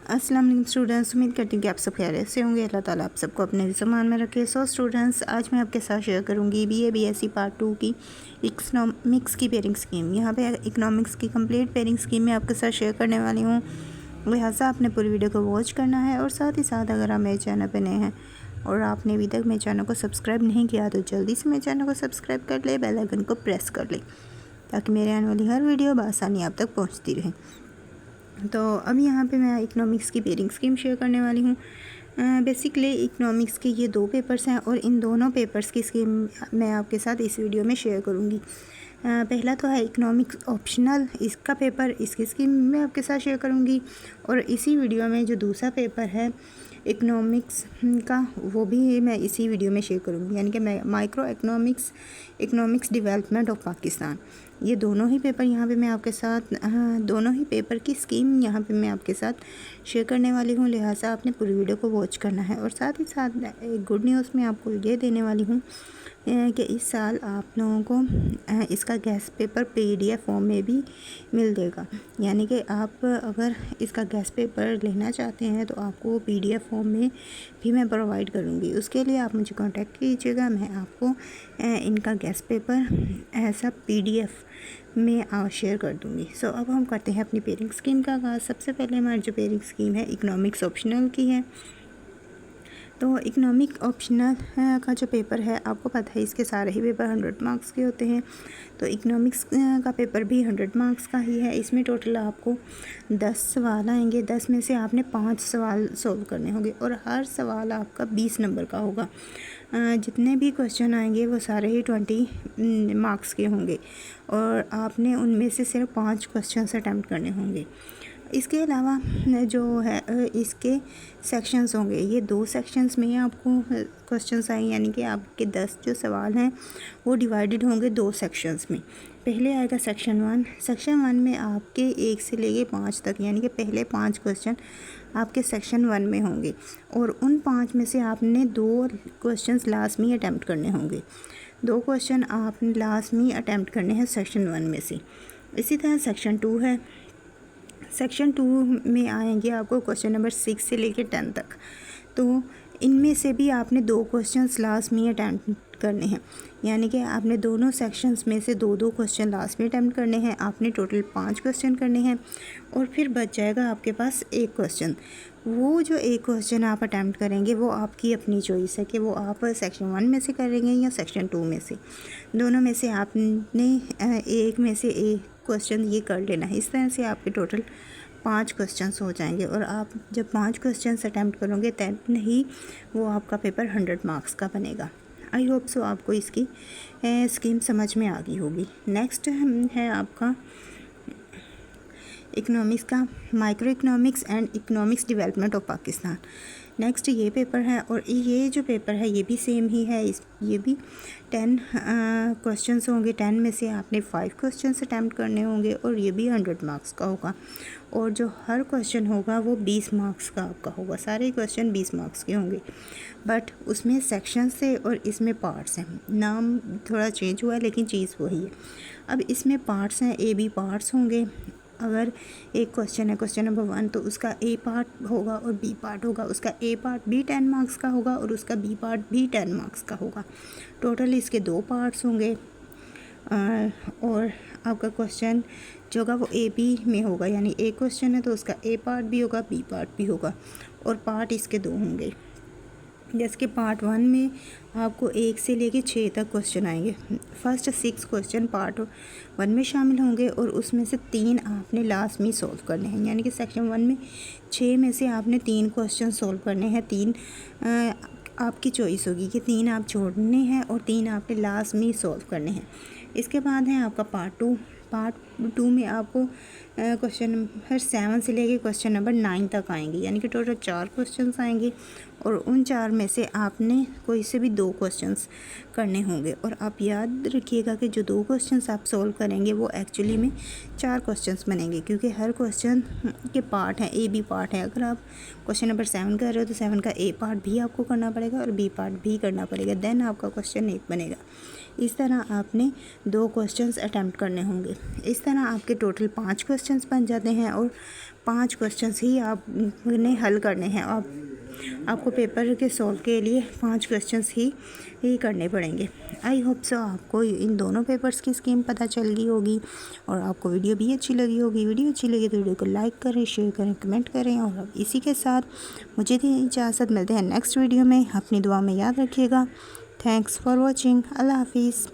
अस्सलाम वालेकुम स्टूडेंट्स, उम्मीद करती हूँ कि आप सब खैरियत से होंगे। अल्लाह ताला आप सबको अपने ज़मान में रखे। सो स्टूडेंट्स, आज मैं आपके साथ शेयर करूँगी बीए बीएससी पार्ट 2 की इकनॉमिक्स की पेयरिंग स्कीम। यहाँ पे इकनॉमिक्स की कंप्लीट पेयरिंग स्कीम मैं आपके साथ शेयर करने वाली हूँ, लिहाजा आपने पूरी वीडियो को वॉच करना है। और साथ ही साथ अगर आप मेरे चैनल पर नए हैं और आपने अभी तक मेरे चैनल को सब्सक्राइब नहीं किया तो जल्दी से मेरे चैनल को सब्सक्राइब कर ले, बेल आइकन को प्रेस कर ले ताकि मेरे आने वाली हर वीडियो बआसानी आप तक पहुँचती रहे। तो अब यहाँ पे मैं इकनॉमिक्स की पेयरिंग स्कीम शेयर करने वाली हूँ। बेसिकली इकनॉमिक्स के ये 2 पेपर्स हैं और इन दोनों पेपर्स की स्कीम मैं आपके साथ इस वीडियो में शेयर करूँगी। पहला तो है इकनॉमिक्स ऑप्शनल, इसका पेपर इसकी स्कीम मैं आपके साथ शेयर करूँगी। और इसी वीडियो में जो दूसरा पेपर है इकनॉमिक्स का, वो भी मैं इसी वीडियो में शेयर करूँगी, यानी कि मैं micro economics development of Pakistan, ये दोनों ही पेपर यहाँ पे मैं आपके साथ दोनों ही पेपर की स्कीम यहाँ पे मैं आपके साथ शेयर करने वाली हूँ। लिहाजा आपने पूरी वीडियो को वॉच करना है। और साथ ही साथ एक गुड न्यूज़ मैं आपको ये देने वाली हूँ कि इस साल आप लोगों को इसका गेस्ट पेपर PDF फॉर्म में भी मिल देगा, यानी कि आप अगर इसका गेस्ट पेपर लेना चाहते हैं तो आपको PDF फॉर्म में भी मैं प्रोवाइड करूँगी। उसके लिए आप मुझे कांटेक्ट कीजिएगा, मैं आपको इनका गेस्ट पेपर ऐसा PDF में शेयर कर दूँगी। सो अब हम करते हैं अपनी पेयरिंग स्कीम का आगाज़। सबसे पहले हमारी जो पेयरिंग स्कीम है इकनॉमिक्स ऑप्शनल की है। तो इकनॉमिक ऑप्शनल का जो पेपर है, आपको पता है इसके सारे ही पेपर 100 मार्क्स के होते हैं। तो इकनॉमिक्स का पेपर भी 100 मार्क्स का ही है। इसमें टोटल आपको 10 सवाल आएंगे, 10 में से आपने 5 सवाल सोल्व करने होंगे और हर सवाल आपका 20 नंबर का होगा। जितने भी क्वेश्चन आएंगे वो सारे ही 20 मार्क्स के होंगे और आपने उनमें से सिर्फ 5 क्वेश्चन अटैम्प्ट करने होंगे। इसके अलावा जो है इसके सेक्शंस होंगे, ये 2 सेक्शंस में आपको क्वेश्चंस आएंगे, यानी कि आपके 10 जो सवाल हैं वो डिवाइडेड होंगे 2 सेक्शंस में। पहले आएगा सेक्शन 1। सेक्शन 1 में आपके 1 से लेके 5 तक, यानी कि पहले 5 क्वेश्चन आपके सेक्शन 1 में होंगे और उन 5 में से आपने 2 क्वेश्चंस लाजमी अटैम्प्ट करने होंगे। 2 क्वेश्चन आपने लाजमी अटैम्प्ट करने हैं सेक्शन 1 में से। इसी तरह सेक्शन 2 है। सेक्शन 2 में आएंगे आपको क्वेश्चन नंबर 6 से लेकर 10 तक। तो इनमें से भी आपने 2 क्वेश्चंस लास्ट में अटैम्प्ट करने हैं, यानी कि आपने दोनों सेक्शंस में से 2-2 क्वेश्चन लास्ट में अटैम्प्ट करने हैं। आपने टोटल 5 क्वेश्चन करने हैं और फिर बच जाएगा आपके पास 1 क्वेश्चन। वो जो 1 क्वेश्चन आप अटैम्प्ट करेंगे वो आपकी अपनी चॉइस है कि वो आप सेक्शन 1 में से करेंगे या सेक्शन 2 में से। दोनों में से आपने एक में से एक क्वेश्चन ये कर लेना है। इस तरह से आपके टोटल 5 क्वेश्चंस हो जाएंगे और आप जब 5 क्वेश्चंस अटैम्प्ट करोगे तब ही वो आपका पेपर 100 मार्क्स का बनेगा। आई होप सो आपको इसकी स्कीम समझ में आ गई होगी। नेक्स्ट है आपका इकनॉमिक्स का micro economics and economics development of Pakistan. Next ये पेपर है और ये जो पेपर है ये भी सेम ही है। ये भी 10 क्वेश्चंस होंगे। 10 में से आपने 5 क्वेश्चंस अटैम्प्ट करने होंगे और ये भी 100 मार्क्स का होगा और जो हर क्वेश्चन होगा वो 20 मार्क्स का आपका होगा। सारे क्वेश्चन 20 मार्क्स के होंगे, बट उसमें सेक्शन से और इसमें पार्ट्स हैं। नाम थोड़ा चेंज हुआ है लेकिन चीज़ वही है। अब इसमें पार्ट्स हैं, AB पार्ट्स होंगे। अगर एक क्वेश्चन है क्वेश्चन नंबर 1 तो उसका A पार्ट होगा और B पार्ट होगा। उसका A पार्ट भी 10 मार्क्स का होगा और उसका B पार्ट भी 10 मार्क्स का होगा। टोटल इसके 2 पार्ट्स होंगे और आपका क्वेश्चन जो होगा वो AB में होगा, यानी एक क्वेश्चन है तो उसका A पार्ट भी होगा, B पार्ट भी होगा और पार्ट इसके 2 होंगे। जैसे कि पार्ट 1 में आपको 1 से लेके 6 तक क्वेश्चन आएंगे। फर्स्ट 6 क्वेश्चन पार्ट 1 में शामिल होंगे और उसमें से 3 आपने लास्ट में सॉल्व करने हैं, यानी कि सेक्शन 1 में 6 में से आपने 3 क्वेश्चन सॉल्व करने हैं। 3 आपकी चॉइस होगी कि 3 आप छोड़ने हैं और 3 आपने लास्ट में सॉल्व करने हैं। इसके बाद है आपका पार्ट 2। पार्ट 2 में आपको क्वेश्चन नंबर 7 से लेके क्वेश्चन नंबर 9 तक आएंगे, यानी कि टोटल 4 क्वेश्चंस आएंगे और उन 4 में से आपने कोई से भी 2 क्वेश्चंस करने होंगे। और आप याद रखिएगा कि जो 2 क्वेश्चंस आप सॉल्व करेंगे वो एक्चुअली में 4 क्वेश्चंस बनेंगे, क्योंकि हर क्वेश्चन के पार्ट हैं, AB पार्ट है। अगर आप क्वेश्चन नंबर 7 कर रहे हो तो 7 का A पार्ट भी आपको करना पड़ेगा और B पार्ट भी करना पड़ेगा, देन आपका क्वेश्चन 1 बनेगा। इस तरह आपने 2 क्वेश्चंस अटैम्प्ट करने होंगे। इस तरह आपके टोटल 5 क्वेश्चंस बन जाते हैं और 5 क्वेश्चंस ही आपने हल करने हैं। आपको पेपर के सॉल्व के लिए 5 क्वेश्चंस ही करने पड़ेंगे। आई होप सो आपको इन दोनों पेपर्स की स्कीम पता चल गई होगी और आपको वीडियो भी अच्छी लगी होगी। वीडियो अच्छी लगी तो वीडियो को लाइक करें, शेयर करें, कमेंट करें और अब इसी के साथ मुझे दी इजाज़त। मिलते हैं नेक्स्ट वीडियो में। अपनी दुआ में याद रखिएगा। Thanks for watching. अल्लाह हाफिज़।